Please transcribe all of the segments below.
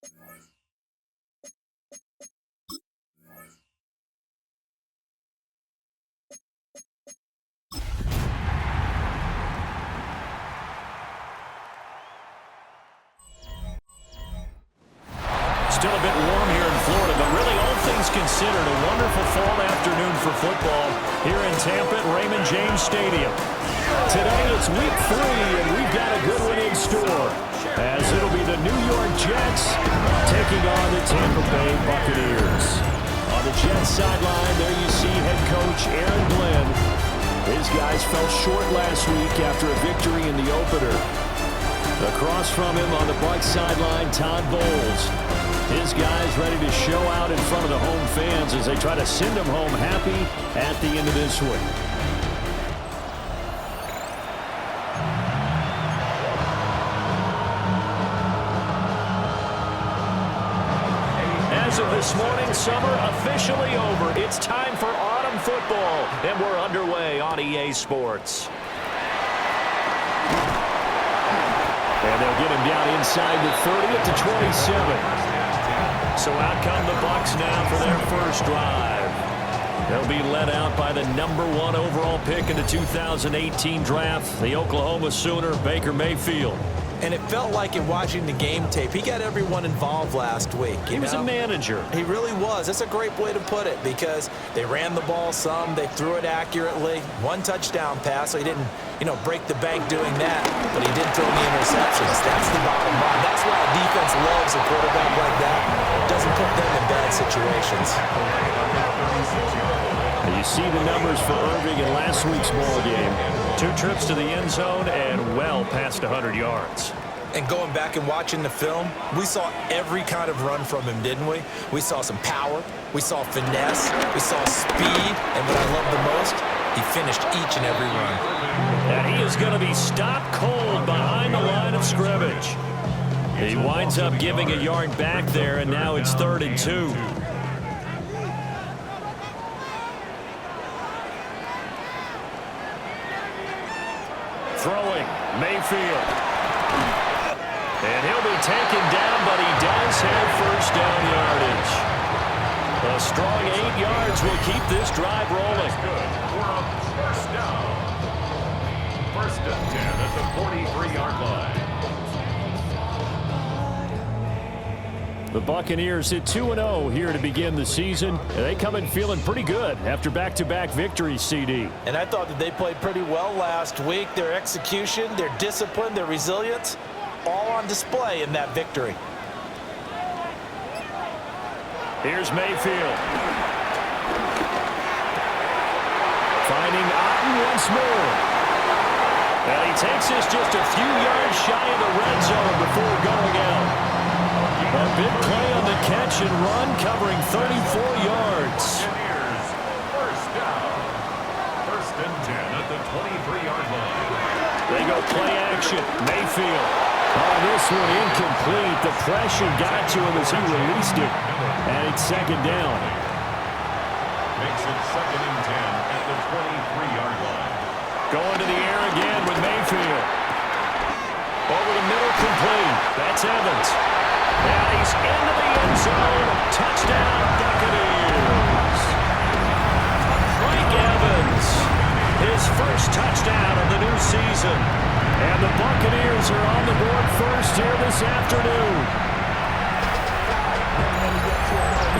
Still a bit warm here in Florida, but really all things considered, a wonderful fall afternoon for football here in Tampa at Raymond James Stadium. Today it's week 3, and we've got a good one in store, as it'll be the New York Jets taking on the Tampa Bay Buccaneers. On the Jets sideline, there you see head coach Aaron Glenn. His guys fell short last week after a victory in the opener. Across from him on the Bucs sideline, Todd Bowles. His guys ready to show out in front of the home fans as they try to send them home happy at the end of this week. As of this morning, summer officially over. It's time for autumn football, and we're underway on EA Sports. And they'll get him down inside the 30 at the 27. So out come the Bucs now for their first drive. They'll be led out by the #1 overall pick in the 2018 draft, the Oklahoma Sooner, Baker Mayfield. And it felt like in watching the game tape, he got everyone involved last week. He was a manager. He really was. That's a great way to put it, because they ran the ball some, they threw it accurately. 1 touchdown pass, so he didn't, break the bank doing that, but he did throw the interceptions. That's the bottom line. That's why a defense loves a quarterback like that. Doesn't put them in bad situations. And you see the numbers for Irving in last week's ball game. 2 trips to the end zone and well past 100 yards. And going back and watching the film, we saw every kind of run from him, didn't we? We saw some power, we saw finesse, we saw speed, and what I love the most, he finished each and every run. And he is going to be stopped cold behind the line of scrimmage. He winds up giving a yard back there, and now it's 3rd and 2. Throwing, Mayfield. And he'll be taken down, but he does have first down yardage. A strong 8 yards will keep this drive rolling. Good. We're up first down. 1st and 10 at the 43-yard line. The Buccaneers hit 2-0 here to begin the season. And they come in feeling pretty good after back-to-back victories, CD. And I thought that they played pretty well last week. Their execution, their discipline, their resilience, all on display in that victory. Here's Mayfield. Finding Otten once more. And he takes us just a few yards shy of the red zone before going out. A big play on the catch and run, covering 34 yards. Buccaneers, first down. 1st and 10 at the 23-yard line. They go play action. Mayfield. Oh, this one incomplete. The pressure got to him as he released it. And it's 2nd down. Makes it 2nd and 10 at the 23-yard line. Going to the air again with Mayfield. Over the middle, complete. That's Evans. And he's into the end zone. Touchdown, Buccaneers. Mike Evans, his first touchdown of the new season. And the Buccaneers are on the board first here this afternoon.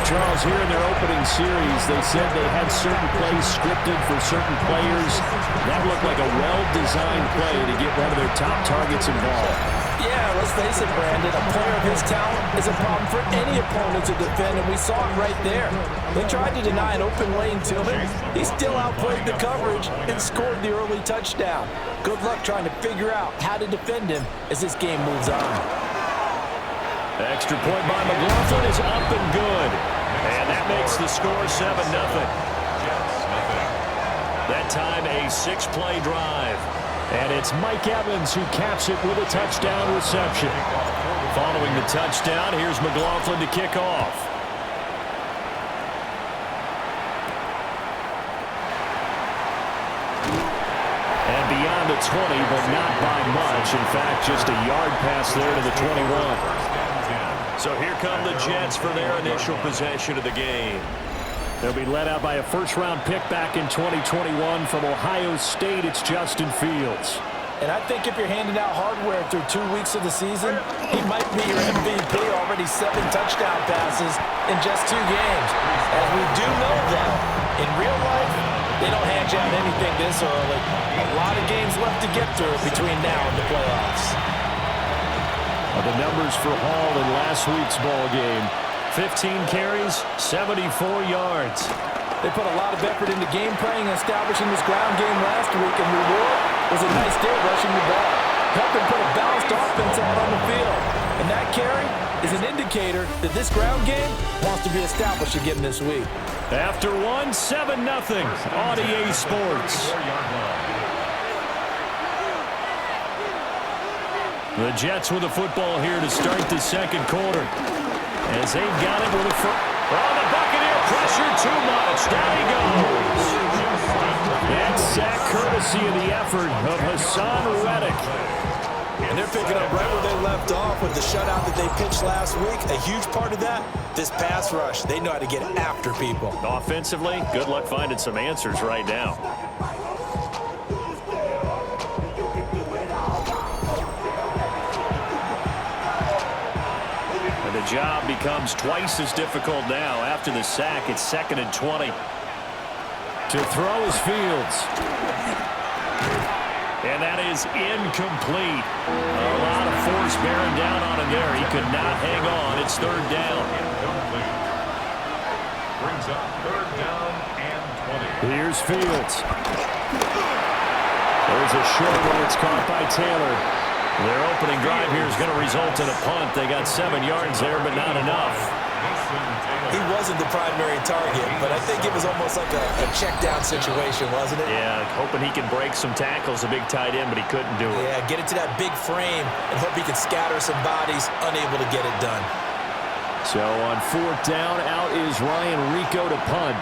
Charles, here in their opening series, they said they had certain plays scripted for certain players. That looked like a well-designed play to get one of their top targets involved. Yeah, let's face it, Brandon. A player of his talent is a problem for any opponent to defend, and we saw it right there. They tried to deny an open lane to him. He still outplayed the coverage and scored the early touchdown. Good luck trying to figure out how to defend him as this game moves on. Extra point by McLaughlin is up and good. And that makes the score 7-0. That time a 6-play drive. And it's Mike Evans who caps it with a touchdown reception. Following the touchdown, here's McLaughlin to kick off. And beyond the 20, but not by much. In fact, just a yard pass there to the 21. So here come the Jets for their initial possession of the game. They'll be led out by a first-round pick back in 2021 from Ohio State. It's Justin Fields. And I think if you're handing out hardware through 2 weeks of the season, he might be your MVP. Already 7 touchdown passes in just 2 games. As we do know that, in real life, they don't hand you out anything this early. A lot of games left to get through between now and the playoffs. The numbers for Hall in last week's ball game. 15 carries, 74 yards. They put a lot of effort into game planning and establishing this ground game last week, and reward was a nice day rushing the ball. Helped them put a balanced offense out on the field. And that carry is an indicator that this ground game wants to be established again this week. After one, 7-0 on EA Sports. The Jets with the football here to start the second quarter. As they've got it with a the Buccaneer pressure too much. Down he goes. That sack courtesy of the effort of Hassan Reddick. And they're picking up right where they left off with the shutout that they pitched last week. A huge part of that, this pass rush. They know how to get after people. Offensively, good luck finding some answers right now. And the job becomes twice as difficult now. After the sack, it's 2nd and 20. To throw is Fields. And that is incomplete. A lot of force bearing down on him there. He could not hang on. It's 3rd down. Brings up 3rd down and 20. Here's Fields. There's a short one. It's caught by Taylor. Their opening drive here is going to result in a punt. They got 7 yards there, but not enough. He wasn't the primary target, but I think it was almost like a check-down situation, wasn't it? Yeah, hoping he can break some tackles, a big tight end, but he couldn't do it. Yeah, get it to that big frame and hope he can scatter some bodies, unable to get it done. So on 4th down, out is Ryan Rico to punt.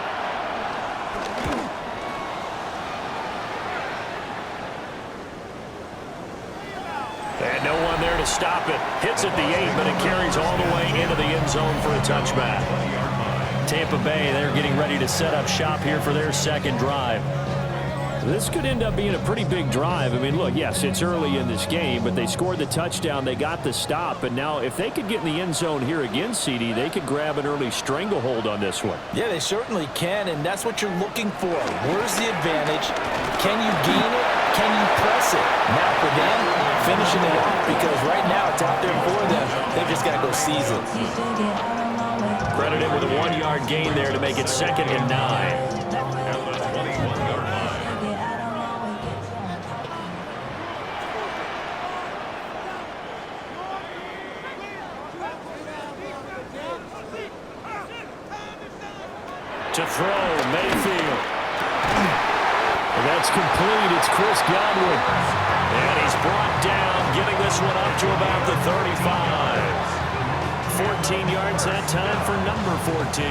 And no one there to stop it. Hits at the 8, but it carries all the way into the end zone for a touchback. Tampa Bay, they're getting ready to set up shop here for their second drive. This could end up being a pretty big drive. I mean, look, yes, it's early in this game, but they scored the touchdown. They got the stop. And now if they could get in the end zone here again, CD, they could grab an early stranglehold on this one. Yeah, they certainly can, and that's what you're looking for. Where's the advantage? Can you gain it? Can you press it? Now for them, finishing it off, because right now it's out there for them. They just got to go seize it. Credited with a 1-yard gain there to make it 2nd and 9. To throw, Mayfield. And that's complete. It's Chris Godwin. And he's brought down, getting this one up to about the 35. 14 yards that time for number 14.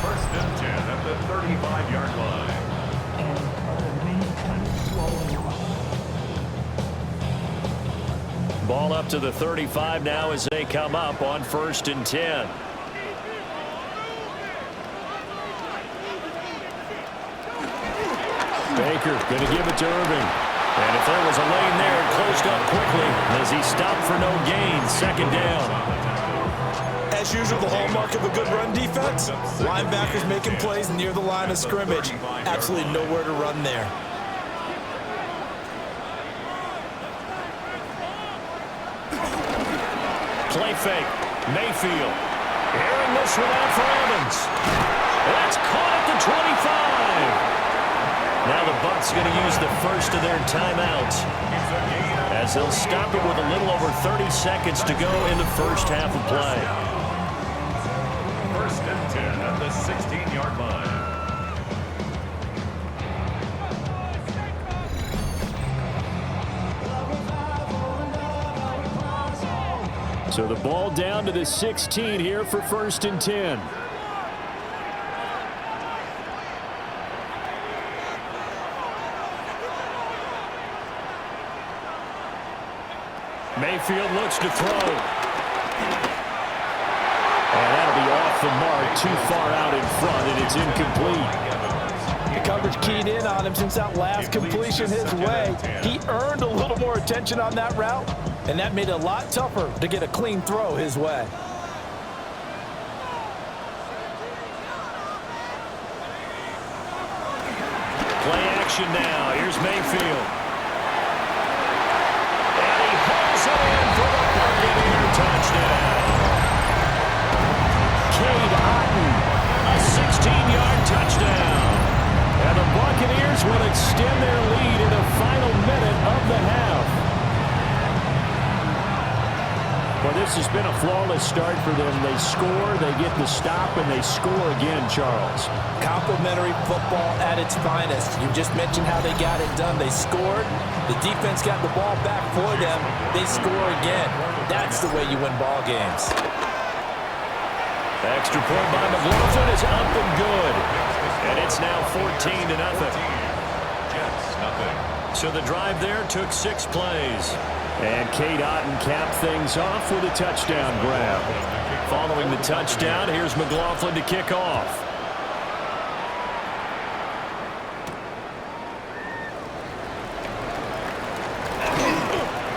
1st and 10 at the 35-yard line. Ball up to the 35 now as they come up on 1st and 10. Baker going to give it to Irving. And if there was a lane there, it closed up quickly as he stopped for no gain. 2nd down. As usual, the hallmark of a good run defense, linebackers making plays near the line of scrimmage. Absolutely nowhere to run there. Play fake. Mayfield. Airing this one out for Evans. That's caught at the 25. Now the Bucs going to use the first of their timeouts as they'll stop it with a little over 30 seconds to go in the first half of play. 1st and 10 at the 16-yard line. So the ball down to the 16 here for 1st and 10. Mayfield looks to throw. off the mark, too far out in front, and it's incomplete. The coverage keyed in on him since that last completion his way. He earned a little more attention on that route, and that made it a lot tougher to get a clean throw his way. Play action now. Here's Mayfield. And he pulls it in for the Buccaneers touchdown. Cade Otton, a 16-yard touchdown. And the Buccaneers will extend their lead in the final minute of the half. Well, this has been a flawless start for them. They score, they get the stop, and they score again, Charles. Complimentary football at its finest. You just mentioned how they got it done. They scored. The defense got the ball back for them. They score again. That's the way you win ball games. Extra point by McLaughlin is up and good. And it's now 14-0. So the drive there took 6 plays. And Cade Otton capped things off with a touchdown grab. Following the touchdown, here's McLaughlin to kick off.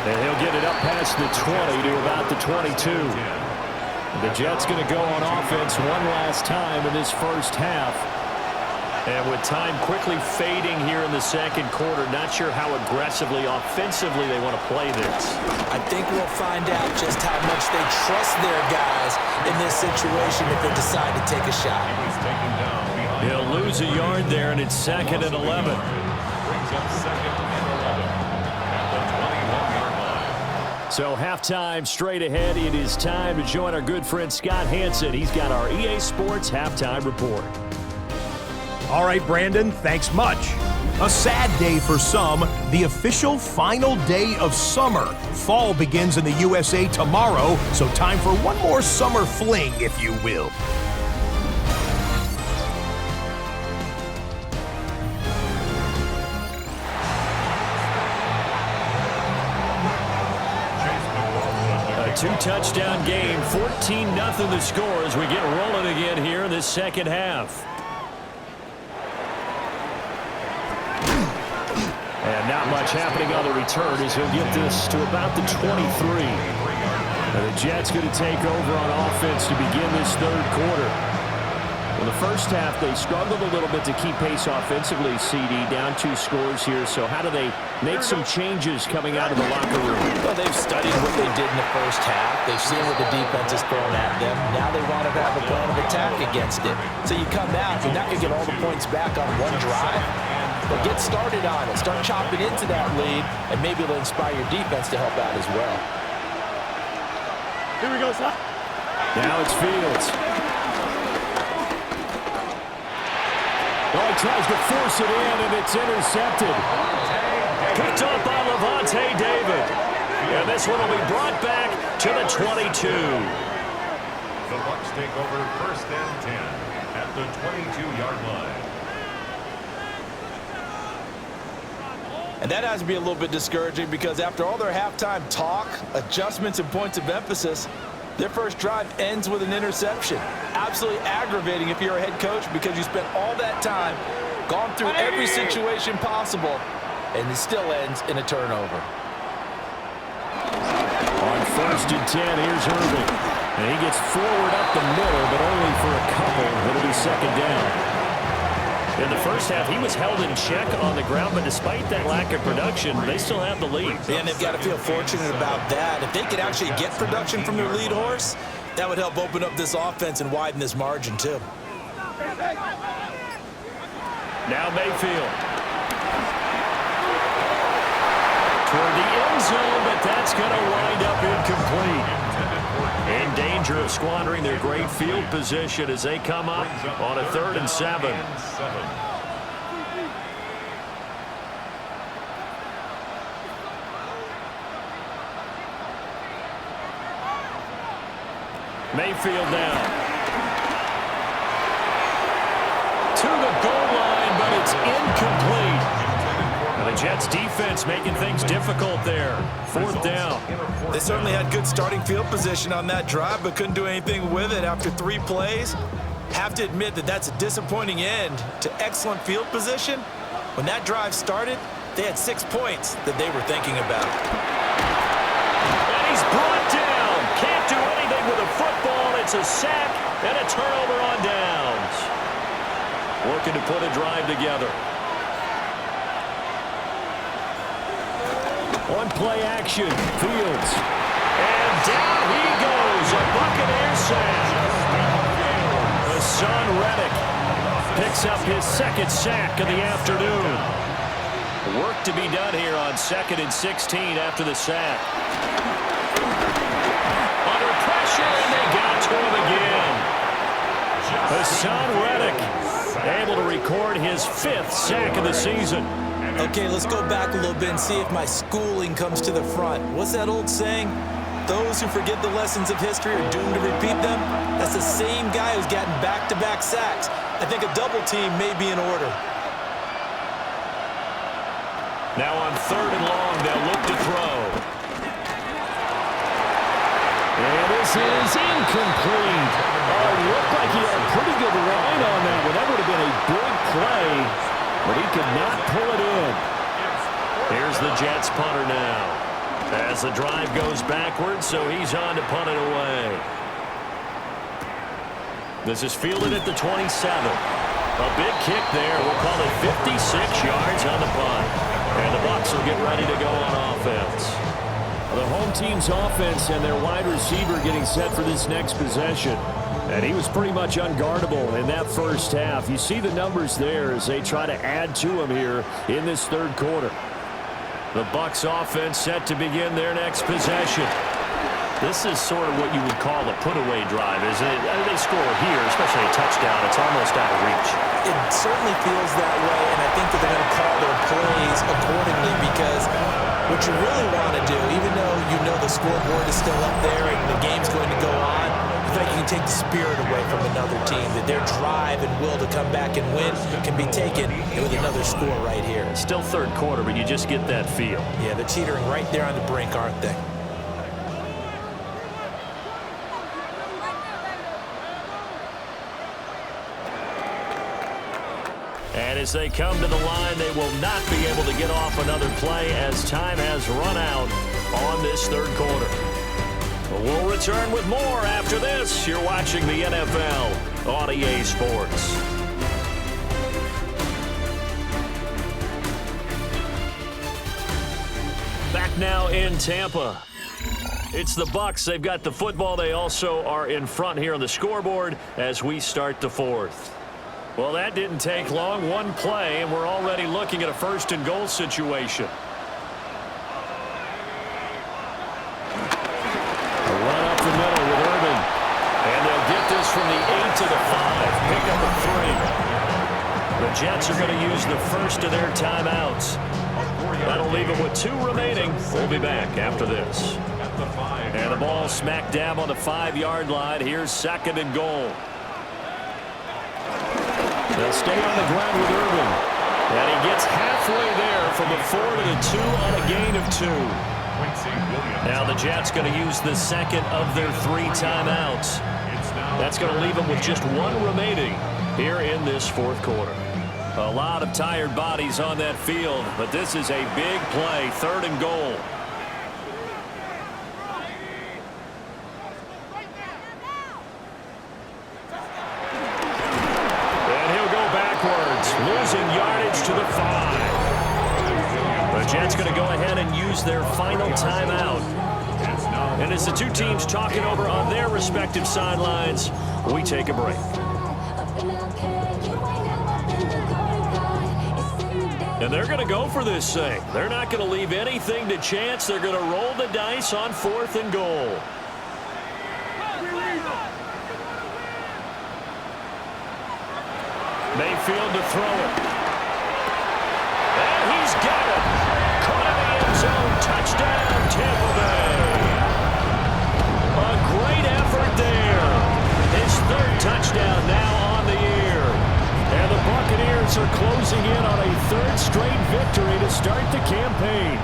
And he'll get it up past the 20 to about the 22. The Jets going to go on offense one last time in this first half. And with time quickly fading here in the second quarter, not sure how aggressively, offensively they want to play this. I think we'll find out just how much they trust their guys in this situation if they decide to take a shot. He'll lose a yard there, and it's 2nd and 11. Brings up 2nd and 11 at the 21-yard line. So halftime straight ahead. It is time to join our good friend Scott Hansen. He's got our EA Sports halftime report. All right, Brandon, thanks much. A sad day for some, the official final day of summer. Fall begins in the USA tomorrow, so time for one more summer fling, if you will. A 2-touchdown game, 14-0 the score as we get rolling again here in this second half. And not much happening on the return as he'll get this to about the 23. And the Jets going to take over on offense to begin this third quarter. In the first half, they struggled a little bit to keep pace offensively, CD, down 2 scores here. So how do they make some changes coming out of the locker room? Well, they've studied what they did in the first half. They've seen what the defense is throwing at them. Now they want to have a plan of attack against it. So you come out, you're not going to get all the points back on one drive. But get started on it. Start chopping into that lead, and maybe it'll inspire your defense to help out as well. Here we go, son. Now it's Fields. Oh, he tries to force it in, and it's intercepted. Picked up by Levante David. And this one will be brought back to the 22. The Bucs take over 1st and 10 at the 22-yard line. And that has to be a little bit discouraging because after all their halftime talk, adjustments, and points of emphasis, their first drive ends with an interception. Absolutely aggravating if you're a head coach because you spent all that time, gone through every situation possible, and it still ends in a turnover. On 1st and 10, here's Irving. And he gets forward up the middle, but only for a couple. It'll be 2nd down. In the first half, he was held in check on the ground, but despite that lack of production, they still have the lead. And they've got to feel fortunate about that. If they could actually get production from their lead horse, that would help open up this offense and widen this margin, too. Now Mayfield. Toward the end zone, but that's going to wind up incomplete. In danger of squandering their great field position as they come up on a 3rd and 7. Mayfield now. To the goal line, but it's incomplete. And the Jets defense making things difficult there. 4th down. They certainly had good starting field position on that drive, but couldn't do anything with it after 3 plays. Have to admit that that's a disappointing end to excellent field position. When that drive started, they had 6 points that they were thinking about. And he's brought down. Can't do anything with a football. It's a sack and a turnover on downs. Looking to put a drive together. One play action. Fields. And down he goes. A Buccaneers sack. Hassan Reddick picks up his 2nd sack of the afternoon. Work to be done here on 2nd and 16 after the sack. Under pressure, and they got to him again. Hassan Reddick able to record his 5th sack of the season. Okay, let's go back a little bit and see if my schooling comes to the front. What's that old saying? Those who forget the lessons of history are doomed to repeat them. That's the same guy who's gotten back-to-back sacks. I think a double team may be in order. Now on 3rd and long, they'll look to throw. And this is incomplete. Oh, it looked like he had a pretty good line on that one. That would have been a big play, but he could not pull it in. Here's the Jets punter now. As the drive goes backwards, so he's on to punt it away. This is fielded at the 27. A big kick there. We'll call it 56 yards on the punt. And the Bucs will get ready to go on offense. The home team's offense and their wide receiver getting set for this next possession. And he was pretty much unguardable in that first half. You see the numbers there as they try to add to him here in this 3rd quarter. The Bucs offense set to begin their next possession. This is sort of what you would call a put-away drive, isn't it? I mean, they score here, especially a touchdown. It's almost out of reach. It certainly feels that way, and I think that they're going to call their plays accordingly because what you really want to do, even though you know the scoreboard is still up there and the game's going to go on, I think you can take the spirit away from another team, that their drive and will to come back and win can be taken with another score right here. It's still 3rd quarter, but you just get that feel. Yeah, they're teetering right there on the brink, aren't they? And as they come to the line, they will not be able to get off another play as time has run out on this 3rd quarter. We'll return with more after this. You're watching the NFL on EA Sports. Back now in Tampa. It's the Bucs. They've got the football. They also are in front here on the scoreboard as we start the 4th. Well, that didn't take long. One play, and we're already looking at a 1st and goal situation. A run up the middle with Irvin. And they'll get this from the 8 to the 5. Pick up a 3. The Jets are going to use the first of their timeouts. That'll leave them with 2 remaining. We'll be back after this. And the ball smack dab on the 5-yard line. Here's 2nd and goal. They'll stay on the ground with Irvin. And he gets halfway there from the 4 to the 2 on a gain of 2. Now the Jets going to use the 2nd of their 3 timeouts. That's going to leave them with just 1 remaining here in this 4th quarter. A lot of tired bodies on that field, but this is a big play, 3rd and goal. Losing yardage to the 5. The Jets going to go ahead and use their final timeout. And as the 2 teams talking over on their respective sidelines, we take a break. And they're going to go for this thing. They're not going to leave anything to chance. They're going to roll the dice on 4th and goal. Mayfield to throw it. And he's got it. Caught in the end zone. Touchdown, Tampa Bay. A great effort there. His 3rd touchdown now on the year. And the Buccaneers are closing closing in on a third straight victory to start the campaign.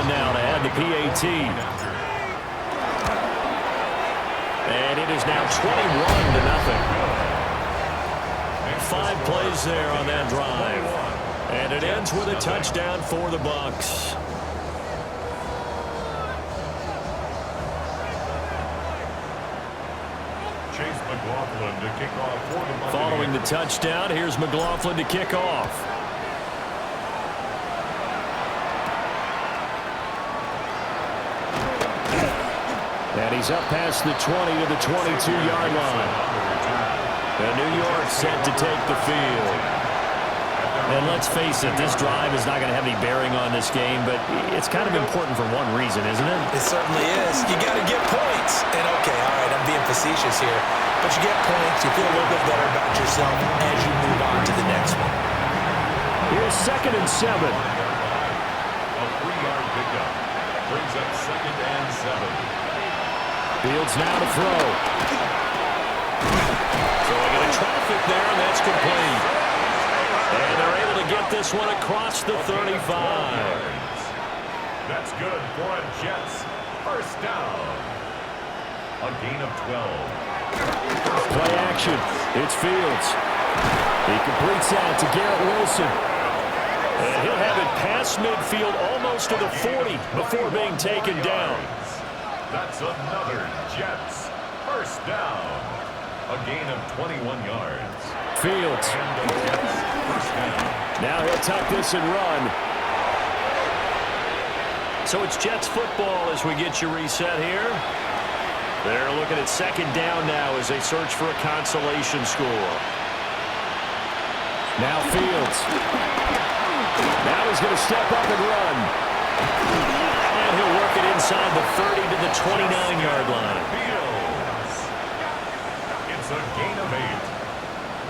Now to add the PAT. And it is now 21-0. 5 plays there on that drive. And it ends with a touchdown for the Bucs. Chase McLaughlin to kick off for the Buccaneers. Following the touchdown, here's McLaughlin to kick off. And he's up past the 20 to the 22-yard line. And New York set to take the field. And let's face it, this drive is not going to have any bearing on this game, but it's kind of important for one reason, isn't it? It certainly is. You got to get points. And okay, all right, I'm being facetious here, but you get points, you feel a little bit better about yourself as you move on to the next one. Here's 2nd and 7. A 3-yard pickup brings up 2nd and 7. Fields now to throw. Throwing into traffic there, and that's complete. And they're able to get this one across the 35. That's good for a Jets first down. A gain of 12. Play action. It's Fields. He completes out to Garrett Wilson. And he'll have it past midfield almost to the 40 before being taken down. That's another Jets first down. A gain of 21 yards. Fields. And the Jets first down. Now he'll tuck this and run. So it's Jets football as we get you reset here. They're looking at 2nd down now as they search for a consolation score. Now Fields. Now he's going to step up and run. And he'll work it inside the 30 to the 29-yard line. Fields. It's a gain of 8.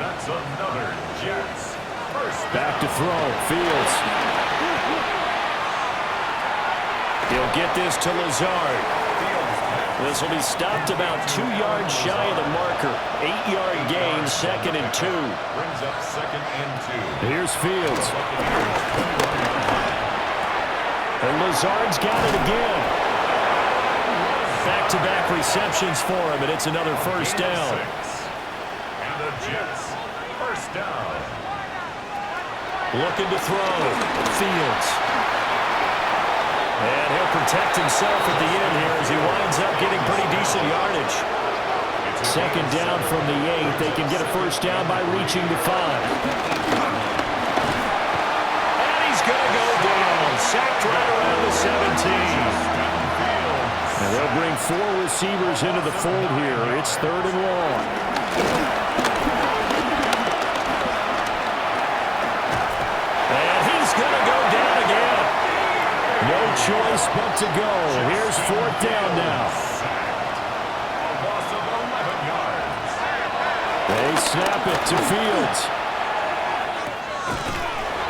That's another Jets first down. Back to throw. Fields. He'll get this to Lazard. This will be stopped about 2 yards shy of the marker. 8-yard gain, 2nd and 2. Brings up 2nd and 2. Here's Fields. And Lazard's got it again. Back-to-back receptions for him, and it's another first down. And the Jets first down. Looking to throw. Fields. And he'll protect himself at the end here as he winds up getting pretty decent yardage. 2nd down from the 8. They can get a first down by reaching the 5. And he's going to go down. Sacked right around the 17. And they'll bring 4 receivers into the fold here. It's 3rd and long. And he's going to go down again. No choice but to go. Here's 4th down now. A loss of 11 yards. They snap it to Fields.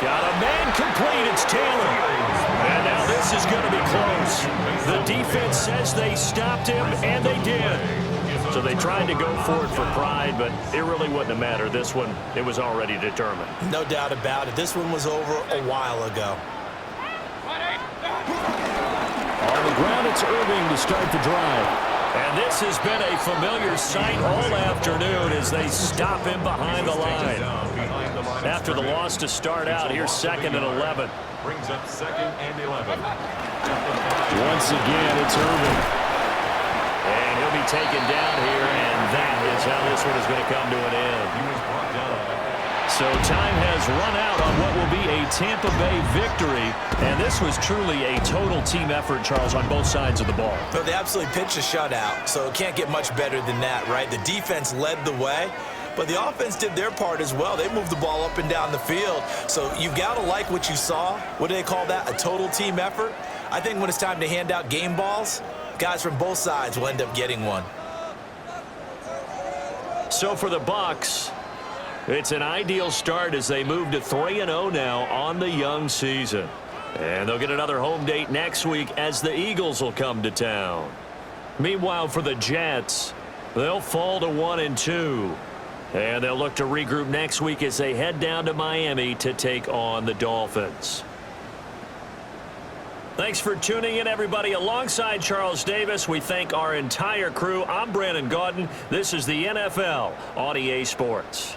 Got a man complete. It's Taylor. And now this is going to be close. The defense says they stopped him, and they did. So they tried to go for it for pride, but it really wouldn't have mattered. This one, it was already determined. No doubt about it. This one was over a while ago. On the ground, it's Irving to start the drive. And this has been a familiar sight all afternoon as they stop him behind the line. After the loss to start out, here's 2nd and 11. Brings up 2nd and 11. Once again, it's Irving. And he'll be taken down here, and that is how this one is going to come to an end. He was brought down. So time has run out on what will be a Tampa Bay victory. And this was truly a total team effort, Charles, on both sides of the ball. But they absolutely pitched a shutout, so it can't get much better than that, right? The defense led the way. but the offense did their part as well. They moved the ball up and down the field. So you've got to like what you saw. What do they call that? A total team effort? I think when it's time to hand out game balls, guys from both sides will end up getting one. So for the Bucs, it's an ideal start as they move to 3-0 now on the young season. And they'll get another home date next week as the Eagles will come to town. Meanwhile, for the Jets, they'll fall to 1-2. And they'll look to regroup next week as they head down to Miami to take on the Dolphins. Thanks for tuning in, everybody. Alongside Charles Davis, we thank our entire crew. I'm Brandon Gaudin. This is the NFL on EA Sports.